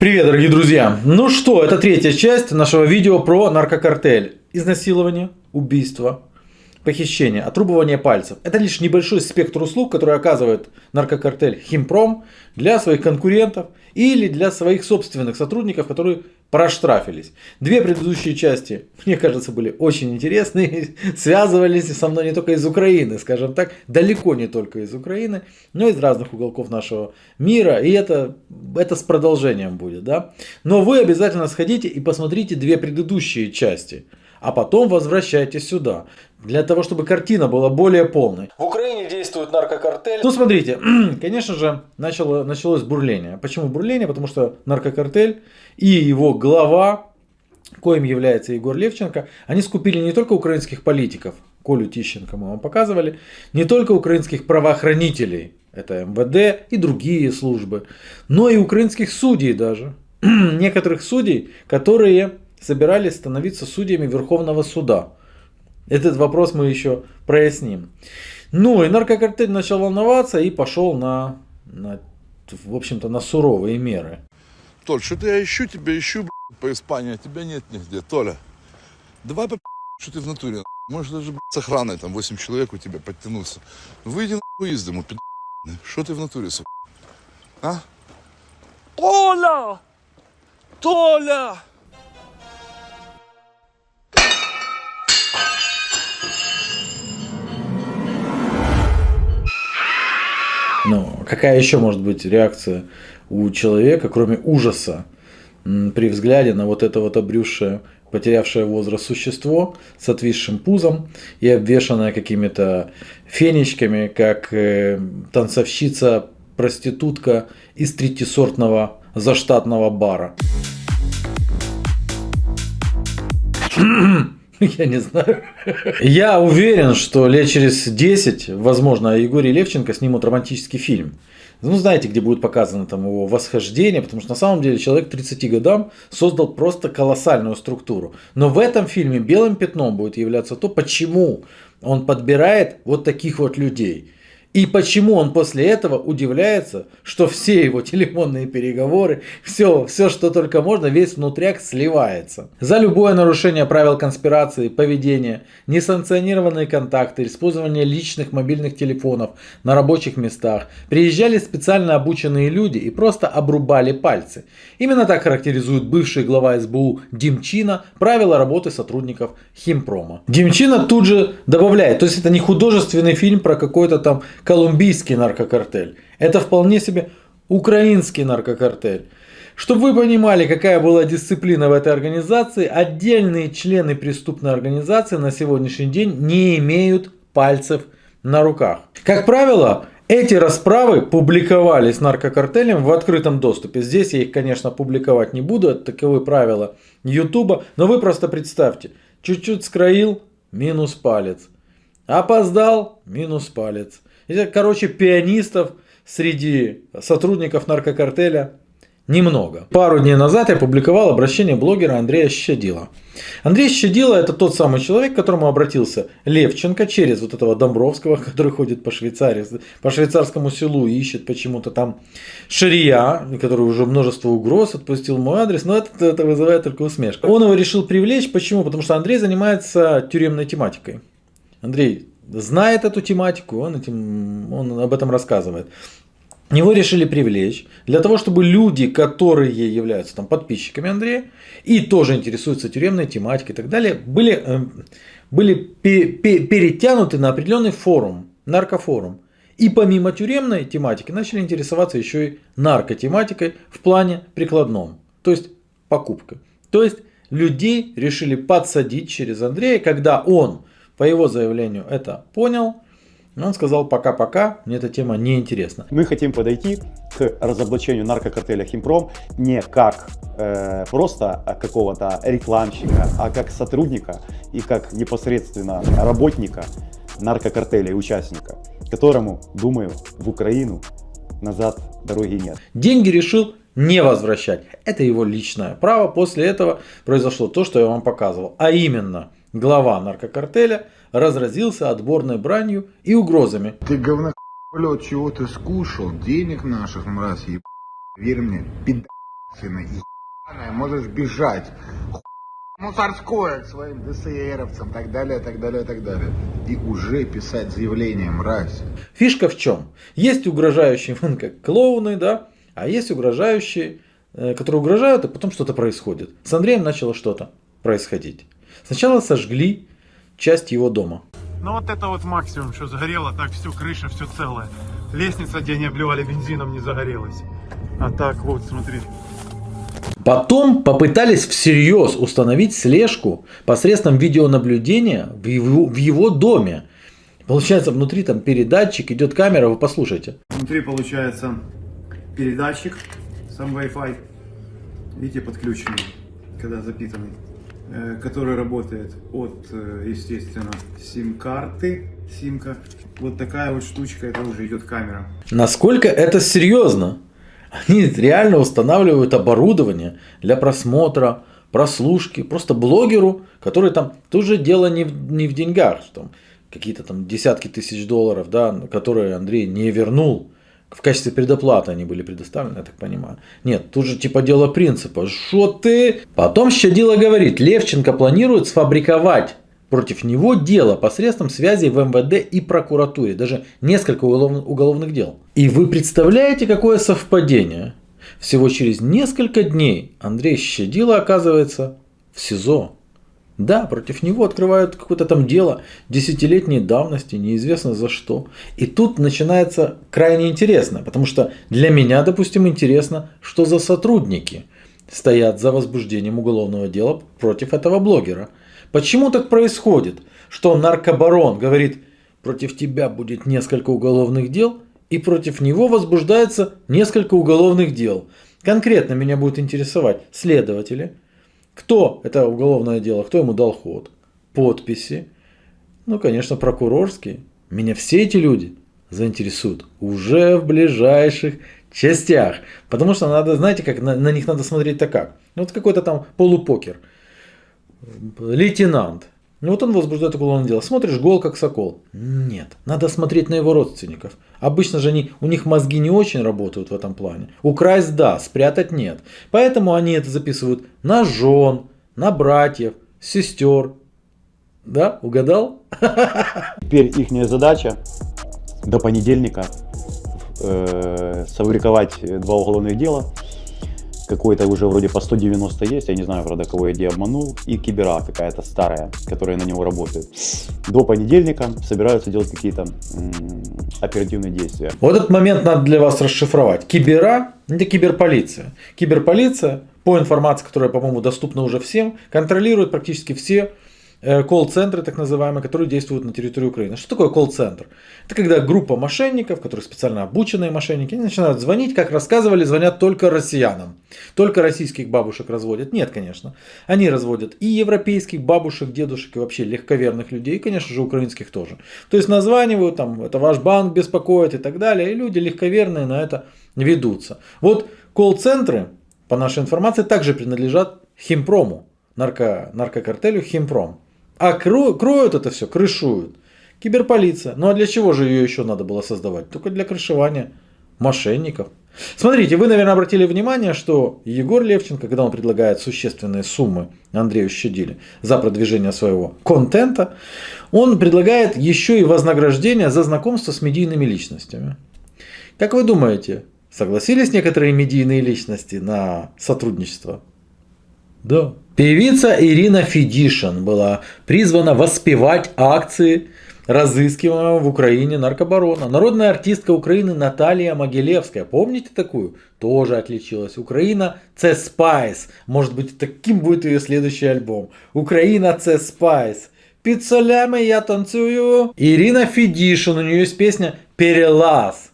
Привет, дорогие друзья! Ну что, это третья часть нашего видео про наркокартель. Изнасилование, убийство, похищение, отрубывание пальцев. Это лишь небольшой спектр услуг, которые оказывает наркокартель Химпром для своих конкурентов или для своих собственных сотрудников, которые проштрафились. Две предыдущие части, мне кажется, были очень интересные, связывались со мной не только из Украины, скажем так, далеко не только из Украины, но и из разных уголков нашего мира, и это с продолжением будет, да. Но вы обязательно сходите и посмотрите две предыдущие части, а потом возвращайтесь сюда, для того, чтобы картина была более полной. В Украине действует наркокартель. Ну, смотрите, конечно же, началось бурление. Почему бурление? Потому что наркокартель и его глава, коим является Егор Левченко, они скупили не только украинских политиков, Колю Тищенко мы вам показывали, не только украинских правоохранителей, это МВД и другие службы, но и украинских судей даже. Некоторых судей, которые собирались становиться судьями Верховного суда. Этот вопрос мы еще проясним. Ну и наркокартель начал волноваться и пошел в общем-то, на суровые меры. Толь, что-то я ищу тебя, по Испании, а тебя нет нигде. Толя, давай что ты в натуре. Может даже с охраной, там 8 человек у тебя подтянуться. Выйди из дому, что ты в натуре, а? Толя! Толя! Ну, какая еще может быть реакция у человека, кроме ужаса, при взгляде на вот это вот обрюзшее, потерявшее возраст существо с отвисшим пузом и обвешанное какими-то фенечками, как танцовщица, проститутка из третьесортного заштатного бара. Я не знаю. Я уверен, что лет через 10, возможно, о Егоре Левченко снимут романтический фильм. Ну, знаете, где будет показано там его восхождение, потому что на самом деле человек к 30 годам создал просто колоссальную структуру. Но в этом фильме белым пятном будет являться то, почему он подбирает вот таких вот людей. И почему он после этого удивляется, что все его телефонные переговоры, все, что только можно, весь внутряк сливается. За любое нарушение правил конспирации, поведения, несанкционированные контакты, использование личных мобильных телефонов на рабочих местах приезжали специально обученные люди и просто обрубали пальцы. Именно так характеризует бывший глава СБУ Демчина правила работы сотрудников Химпрома. Демчина тут же добавляет, то есть это не художественный фильм про какой-то там колумбийский наркокартель. Это вполне себе украинский наркокартель. Чтобы вы понимали, какая была дисциплина в этой организации, отдельные члены преступной организации на сегодняшний день не имеют пальцев на руках. Как правило, эти расправы публиковались наркокартелем в открытом доступе. Здесь я их, конечно, публиковать не буду, это таковы правила Ютуба. Но вы просто представьте, чуть-чуть скроил, минус палец. Опоздал, минус палец. Короче, пианистов среди сотрудников наркокартеля немного. Пару дней назад я публиковал обращение блогера Андрея Щадила. Андрей Щадила — это тот самый человек, к которому обратился Левченко через вот этого Домбровского, который ходит по Швейцарии, по швейцарскому селу и ищет почему-то там шария, который уже множество угроз отпустил мой адрес, но это вызывает только усмешку. Он его решил привлечь. Почему? Потому что Андрей занимается тюремной тематикой. Андрей знает эту тематику, он об этом рассказывает. Его решили привлечь для того, чтобы люди, которые являются там подписчиками Андрея и тоже интересуются тюремной тематикой и так далее, были перетянуты на определенный форум, наркофорум. И помимо тюремной тематики начали интересоваться еще и наркотематикой в плане прикладном, то есть покупкой. То есть людей решили подсадить через Андрея, когда он, по его заявлению, это понял. Он сказал: пока-пока, мне эта тема не интересна. Мы хотим подойти к разоблачению наркокартеля Химпром не как просто какого-то рекламщика, а как сотрудника и как непосредственно работника наркокартеля и участника, которому, думаю, в Украину назад дороги нет. Деньги решил не возвращать. Это его личное право. После этого произошло то, что я вам показывал. А именно, глава наркокартеля разразился отборной бранью и угрозами. Ты говно, чего ты скушал, денег наших, мразь, верь мне, и можешь бежать мусорское к своим ДСРовцам, так далее, так далее, так далее. И уже писать заявление, мразь. Фишка в чем? Есть угрожающие, вон как клоуны, да, а есть угрожающие, которые угрожают, а потом что-то происходит. С Андреем начало что-то происходить. Сначала сожгли часть его дома. Ну вот это вот максимум, что загорело, так все, крыша, все целое. Лестница, где они обливали бензином, не загорелась. А так вот, смотри. Потом попытались всерьез установить слежку посредством видеонаблюдения в его доме. Получается, внутри там передатчик, идет камера, вы послушайте. Внутри получается передатчик, сам Wi-Fi, видите, подключенный, когда запитанный, который работает от, естественно, сим-карты, симка. Вот такая вот штучка, это уже идет камера. Насколько это серьезно? Они реально устанавливают оборудование для просмотра, прослушки, просто блогеру, который там, тут же дело не в деньгах, что там какие-то там десятки тысяч долларов, да, которые Андрей не вернул. В качестве предоплаты они были предоставлены, я так понимаю. Нет, тут же типа дело принципа. Шо ты? Потом Щадило говорит, Левченко планирует сфабриковать против него дело посредством связей в МВД и прокуратуре. Даже несколько уголовных дел. И вы представляете, какое совпадение? Всего через несколько дней Андрей Щадило оказывается в СИЗО. Да, против него открывают какое-то там дело десятилетней давности, неизвестно за что. И тут начинается крайне интересно, потому что для меня, допустим, интересно, что за сотрудники стоят за возбуждением уголовного дела против этого блогера. Почему так происходит, что наркобарон говорит, против тебя будет несколько уголовных дел, и против него возбуждается несколько уголовных дел. Конкретно меня будет интересовать следователи. Кто это уголовное дело, кто ему дал ход, подписи, ну, конечно, прокурорские. Меня все эти люди заинтересуют уже в ближайших частях. Потому что надо, знаете, как на них надо смотреть так как. Ну, вот какой-то там полупокер. Лейтенант. Ну вот он возбуждает уголовное дело. Смотришь, гол как сокол. Нет, надо смотреть на его родственников. Обычно же у них мозги не очень работают в этом плане. Украсть да, спрятать нет. Поэтому они это записывают на жен, на братьев, сестер. Да, угадал? Теперь их задача до понедельника сфабриковать 2 уголовных дела. Какой-то уже вроде по 190 есть, я не знаю, правда, кого я где обманул, и кибера какая-то старая, которая на него работает. До понедельника собираются делать какие-то оперативные действия. Вот этот момент надо для вас расшифровать. Кибера – это киберполиция. Киберполиция, по информации, которая, по-моему, доступна уже всем, контролирует практически все колл-центры, так называемые, которые действуют на территории Украины. Что такое колл-центр? Это когда группа мошенников, которые специально обученные мошенники, они начинают звонить, как рассказывали, звонят только россиянам. Только российских бабушек разводят. Нет, конечно. Они разводят и европейских бабушек, дедушек, и вообще легковерных людей, и, конечно же, украинских тоже. То есть названивают, там, это ваш банк беспокоит и так далее, и люди легковерные на это ведутся. Вот колл-центры, по нашей информации, также принадлежат Химпрому, наркокартелю Химпром. А кроют это все, крышуют. Киберполиция. Ну а для чего же ее еще надо было создавать? Только для крышевания мошенников. Смотрите, вы, наверное, обратили внимание, что Егор Левченко, когда он предлагает существенные суммы Андрею Щадиле за продвижение своего контента, он предлагает еще и вознаграждение за знакомство с медийными личностями. Как вы думаете, согласились некоторые медийные личности на сотрудничество? Да. Певица Ирина Федишин была призвана воспевать акции разыскиваемого в Украине наркобарона. Народная артистка Украины Наталья Могилевская, помните такую? Тоже отличилась. Украина це Спайс. Может быть, таким будет ее следующий альбом. Украина це Спайс. Під солями я танцую. Ирина Федишин, у нее есть песня «Перелаз».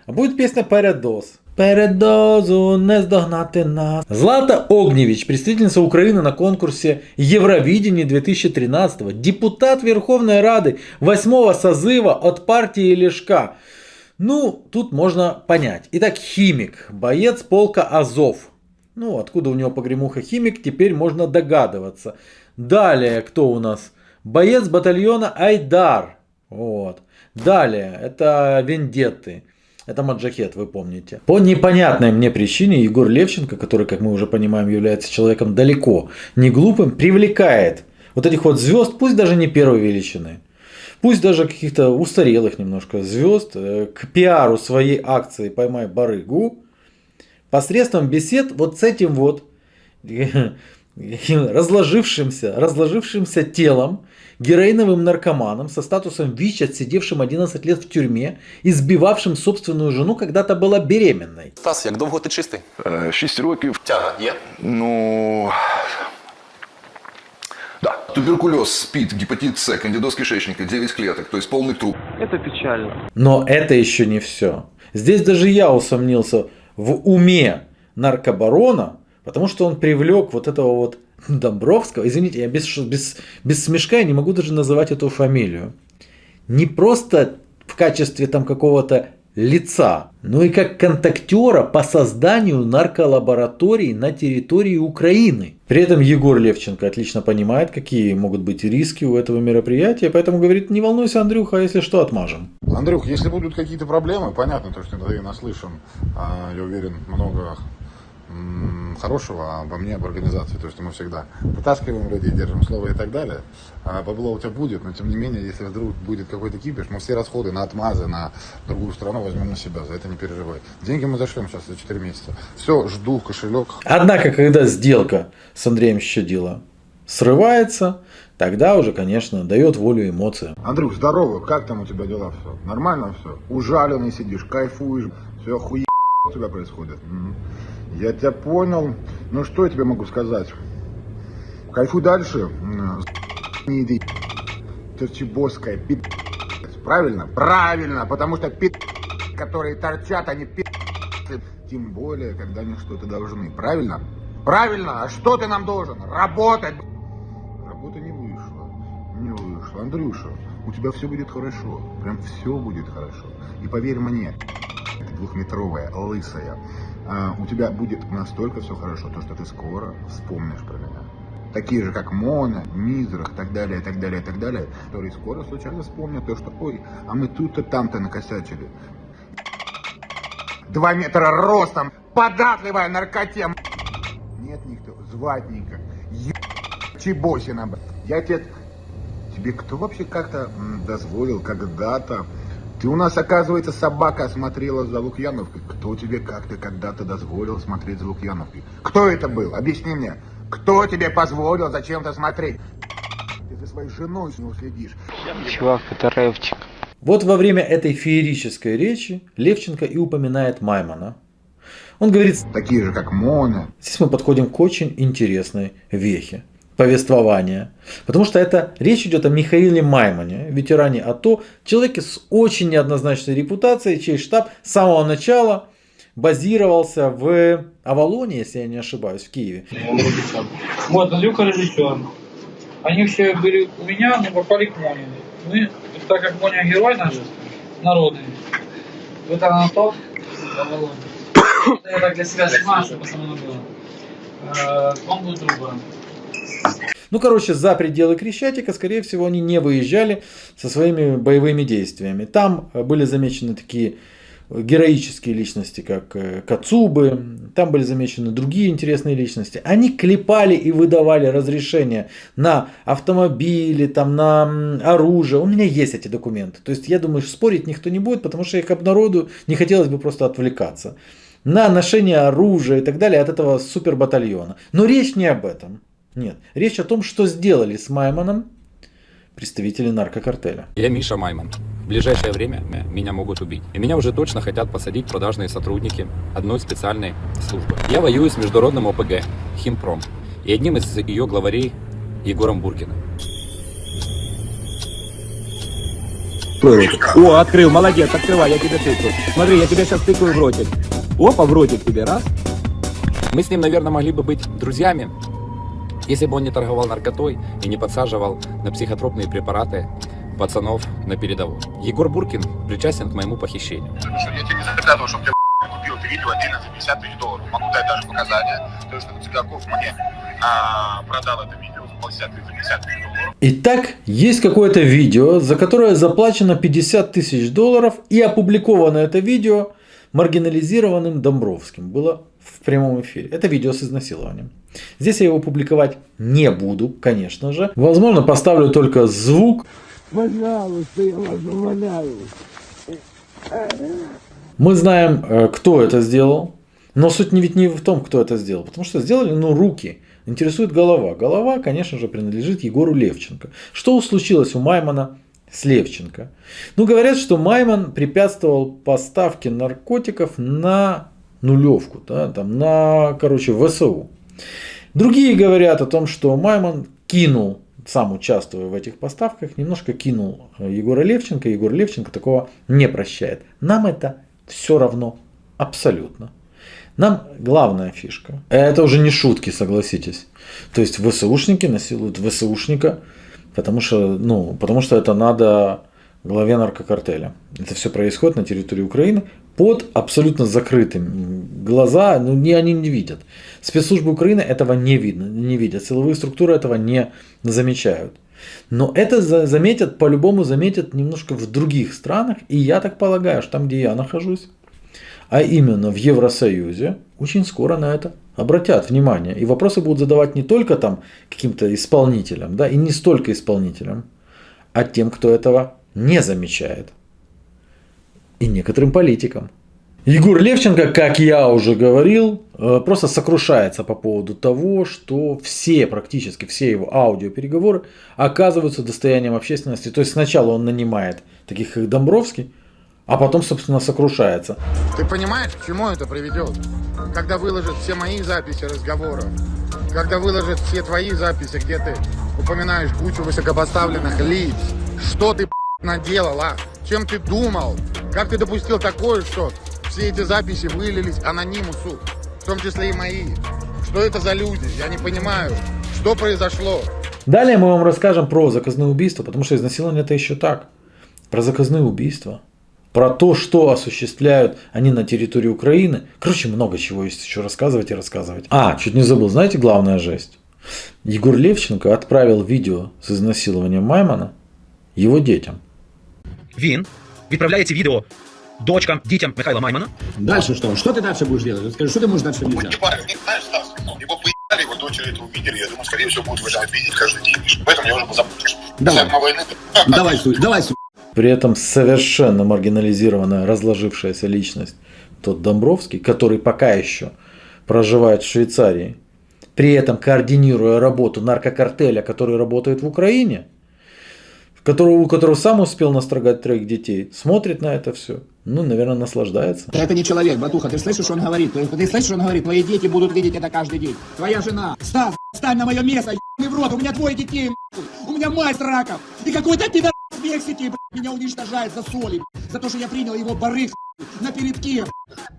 А будет песня «Передоз». Передозу не здогнати нас. Злата Огневич, представительница Украины на конкурсе Евровидение 2013, депутат Верховной Рады 8-го созыва от партии Лешка. Ну, тут можно понять. Итак, химик, боец полка Азов. Ну, откуда у него погремуха химик, теперь можно догадываться. Далее, кто у нас? Боец батальона Айдар. Вот. Далее, это Вендетты. Это Маджахет, вы помните. По непонятной мне причине Егор Левченко, который, как мы уже понимаем, является человеком далеко не глупым, привлекает вот этих вот звезд, пусть даже не первой величины, пусть даже каких-то устарелых немножко звезд, к пиару своей акции «Поймай барыгу» посредством бесед вот с этим вот разложившимся телом, героиновым наркоманом со статусом ВИЧ, отсидевшим 11 лет в тюрьме, избивавшим собственную жену, когда-то была беременной. Стас, як довго ти чистий? 6 років. Тяга є? Ну... Да. Туберкулез, СПИД, гепатит С, кандидоз кишечника, 9 клеток, то есть полный труп. Это печально. Но это еще не все. Здесь даже я усомнился в уме наркобарона, потому что он привлек вот этого вот Домбровского. Извините, я без смешка я не могу даже называть эту фамилию. Не просто в качестве там какого-то лица, но и как контактера по созданию нарколабораторий на территории Украины. При этом Егор Левченко отлично понимает, какие могут быть риски у этого мероприятия, поэтому говорит: не волнуйся, Андрюха, если что, отмажем. Андрюх, если будут какие-то проблемы, понятно, то, что ты наслышан, я уверен, много хорошего обо мне, об организации. То есть мы всегда вытаскиваем людей, держим слово и так далее. Бабло у тебя будет, но тем не менее, если вдруг будет какой-то кипиш, мы все расходы на отмазы, на другую страну возьмем на себя. За это не переживай. Деньги мы зашлем сейчас за 4 месяца. Все, жду кошелек. Однако, когда сделка с Андреем Щадило срывается, тогда уже, конечно, дает волю эмоциям. Андрюх, здорово, как там у тебя дела все? Нормально все? Ужаленный сидишь, кайфуешь, все охуенно у тебя происходит. Я тебя понял. Ну что я тебе могу сказать? Кайфуй дальше. Не иди. Терчеборская пи***. Правильно? Правильно, потому что пи***, которые торчат, они пи***. Тем более, когда они что-то должны. Правильно? Правильно. А что ты нам должен? Работать. Работа не вышла. Не вышла. Андрюша, у тебя все будет хорошо. Прям все будет хорошо. И поверь мне, двухметровая, лысая, у тебя будет настолько все хорошо, то что ты скоро вспомнишь про меня. Такие же, как Мона, Мизрах, так далее, так далее, так далее, которые скоро случайно вспомнят то, что ой, а мы тут-то там-то накосячили. 2 метра ростом, податливая наркоте. Нет никто, звать никак. Чебосина. Я тебе кто вообще как-то дозволил когда-то? Ты у нас, оказывается, собака смотрела за Лукьяновкой. Кто тебе как-то когда-то дозволил смотреть за Лукьяновкой? Кто это был? Объясни мне. Кто тебе позволил зачем-то смотреть? Ты за своей женой с него следишь. Чувак, это рэпчик. Вот во время этой феерической речи Левченко и упоминает Маймана. Он говорит: такие же, как Мона. Здесь мы подходим к очень интересной вехе повествования. Потому что это речь идет о Михаиле Маймане, ветеране АТО, человеке с очень неоднозначной репутацией, чей штаб с самого начала базировался в Авалоне, если я не ошибаюсь, в Киеве. Вот, Андрюха режиссер. Они все были у меня, но попали к Моне. Мы, так как Моня герой наш, народный, это на топ в Авалоне. Я так для себя снимаю, чтобы самому было. Он будет другом. Ну, короче, за пределы Крещатика, скорее всего, они не выезжали со своими боевыми действиями. Там были замечены такие героические личности, как Кацубы, там были замечены другие интересные личности. Они клепали и выдавали разрешения на автомобили, там, на оружие. У меня есть эти документы. То есть, я думаю, спорить никто не будет, потому что я их обнародую, не хотелось бы просто отвлекаться. На ношение оружия и так далее от этого супербатальона. Но речь не об этом. Нет, речь о том, что сделали с Майманом представители наркокартеля. Я Миша Майман. В ближайшее время меня могут убить. И меня уже точно хотят посадить продажные сотрудники одной специальной службы. Я воюю с международным ОПГ «Химпром» и одним из ее главарей Егором Буркиным. О, открыл, молодец, открывай, я тебе тыкаю. Смотри, я тебя сейчас тыкаю в ротик. Опа, в ротик тебе, раз. Мы с ним, наверное, могли бы быть друзьями, если бы он не торговал наркотой и не подсаживал на психотропные препараты пацанов на передовую. Егор Буркин причастен к моему похищению. Я тебе не заказывал, чтобы ты купил это видео отдельно за 50 тысяч долларов. Могу дать даже показания. То, что Цыгаков мне продал это видео за 50 тысяч долларов. Итак, есть какое-то видео, за которое заплачено 50 тысяч долларов, и опубликовано это видео маргинализированным Домбровским было в прямом эфире. Это видео с изнасилованием. Здесь я его публиковать не буду, конечно же. Возможно, поставлю только звук. Пожалуйста, я вас умоляю. Мы знаем, кто это сделал. Но суть ведь не в том, кто это сделал. Потому что сделали, руки. Интересует голова. Голова, конечно же, принадлежит Егору Левченко. Что случилось у Маймана с Левченко? Говорят, что Майман препятствовал поставке наркотиков на нулевку. Да, на, ВСУ. Другие говорят о том, что Майман кинул, сам участвуя в этих поставках, немножко кинул Егора Левченко. Егор Левченко такого не прощает. Нам это все равно абсолютно. Нам главная фишка. Это уже не шутки, согласитесь. То есть ВСУшники насилуют ВСУшника, потому что это надо главе наркокартеля. Это все происходит на территории Украины под абсолютно закрытым. Глаза, они не видят. Спецслужбы Украины этого не видят. Силовые структуры этого не замечают. Но это по-любому заметят немножко в других странах. И я так полагаю, что там, где я нахожусь, а именно в Евросоюзе, очень скоро на это обратят внимание. И вопросы будут задавать не только там каким-то исполнителям, да, и не столько исполнителям, а тем, кто этого не замечает. И некоторым политикам. Егор Левченко, как я уже говорил, просто сокрушается по поводу того, что практически все его аудиопереговоры оказываются достоянием общественности. То есть сначала он нанимает таких как Домбровский, а потом, собственно, сокрушается. Ты понимаешь, к чему это приведет? Когда выложат все мои записи разговоров, когда выложат все твои записи, где ты упоминаешь кучу высокопоставленных лиц, что ты наделал, а? Чем ты думал? Как ты допустил такое, что все эти записи вылились анонимусу, в том числе и мои? Что это за люди? Я не понимаю. Что произошло? Далее мы вам расскажем про заказные убийства, потому что изнасилование это еще так. Про заказные убийства. Про то, что осуществляют они на территории Украины. Короче, много чего есть еще рассказывать и рассказывать. Чуть не забыл. Знаете, главная жесть? Егор Левченко отправил видео с изнасилованием Маймана его детям. Він відправляє ці відео дітям Михайла Маймана. Дальше что? Что ты дальше будешь делать? Скажи, что ты можешь дальше не делать? Знаешь, Стас, его поебали, его дочери это увидели, я думаю, скорее всего, будут выживать видеть каждый день. Поэтому я уже позаботишь. Давай, При этом совершенно маргинализированная, разложившаяся личность, тот Домбровский, который пока еще проживает в Швейцарии, при этом координируя работу наркокартеля, который работает в Украине, у которого сам успел настрогать 3 детей, смотрит на это все, наверное, наслаждается. Это не человек, братуха, ты слышишь, что он говорит? Ты слышишь, что он говорит? Твои дети будут видеть это каждый день. Твоя жена. Стас, встань на мое место, ебаный в рот, у меня 2 детей, у меня мать раков. И какой-то пидор в Мексике, меня уничтожает за соли, за то, что я принял его барыг на передке.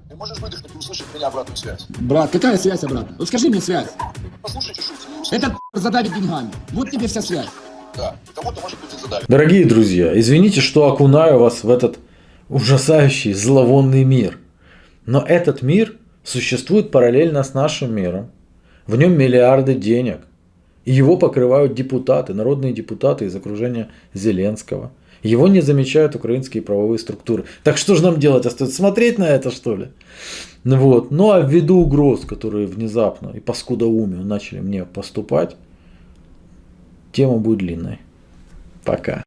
Ты можешь выдохнуть и услышать меня обратную связь. Брат, какая связь обратно? Вот скажи мне связь. Послушайте шутку. Этот задавит деньгами. Вот тебе вся связь. Да, кому-то может быть и задавит. Дорогие друзья, извините, что окунаю вас в этот ужасающий, зловонный мир. Но этот мир существует параллельно с нашим миром. В нем миллиарды денег. И его покрывают депутаты, народные депутаты из окружения Зеленского. Его не замечают украинские правовые структуры. Так что же нам делать? Остается смотреть на это, что ли? А ввиду угроз, которые внезапно и по скудоумию начали мне поступать, тема будет длинной. Пока.